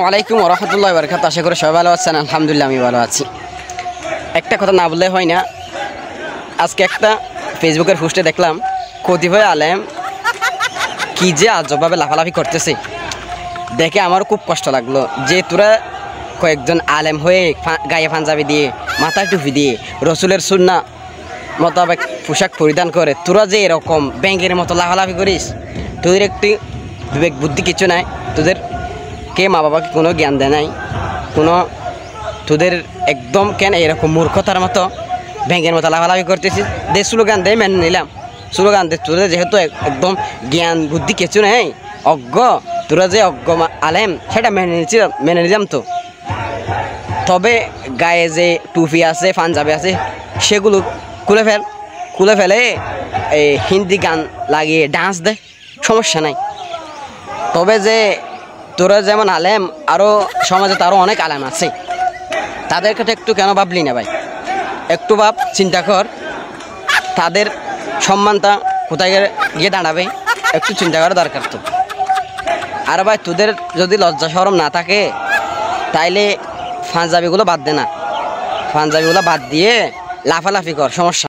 ওয়ালাইকুম রহমতুল্লাহ বরকাত। আশা করি সবাই ভালো আছেন। আলহামদুলিল্লাহ আমি ভালো আছি। একটা কথা না বললে হয় না, আজকে একটা ফেসবুকের পোস্টে দেখলাম কতিপয় আলেম কি যে আজবভাবে লাফালাফি করতেছে, দেখে আমার খুব কষ্ট লাগলো। যে তোরা কয়েকজন আলেম হয়ে গায়ে পাঞ্জাবি দিয়ে মাথায় টুপি দিয়ে রসুলের সুন্নাহ মোতাবেক পোশাক পরিধান করে তোরা যে এরকম ব্যাংকের মতো লাফালাফি করিস, তোদের একটি বিবেক বুদ্ধি কিছু নাই। তোদের কে মা বাবাকে কোনো জ্ঞান দেয় নাই, কোনো তোদের একদম কেন এরকম মূর্খতার মতো ব্যাংকের মতো লাফালাফি করতেছিস। দে স্লোগান দেয় মেনে নিলাম, স্লোগান দে। তোদের যেহেতু একদম জ্ঞান বুদ্ধি কিছু নেই, অজ্ঞ, তোরা যে অজ্ঞ আলেম সেটা মেনে নিলাম তো। তবে গায়ে যে টুপি আছে পাঞ্জাবি আছে সেগুলো খুলে ফেলে এই হিন্দি গান লাগিয়ে ডান্স দেয়, সমস্যা নাই। তবে যে তোরা যেমন আলেম, আরও সমাজে তো আরও অনেক আলেম আছে, তাদের কাছে একটু কেন ভাবলি না ভাই? একটু ভাব, চিন্তা কর, তাদের সম্মানটা কোথায় গিয়ে দাঁড়াবে, একটু চিন্তা করা দরকার তো। আর ভাই তোদের যদি লজ্জা শরম না থাকে তাইলে পাঞ্জাবিগুলো বাদ দে না, পাঞ্জাবিগুলো বাদ দিয়ে লাফালাফি কর, সমস্যা।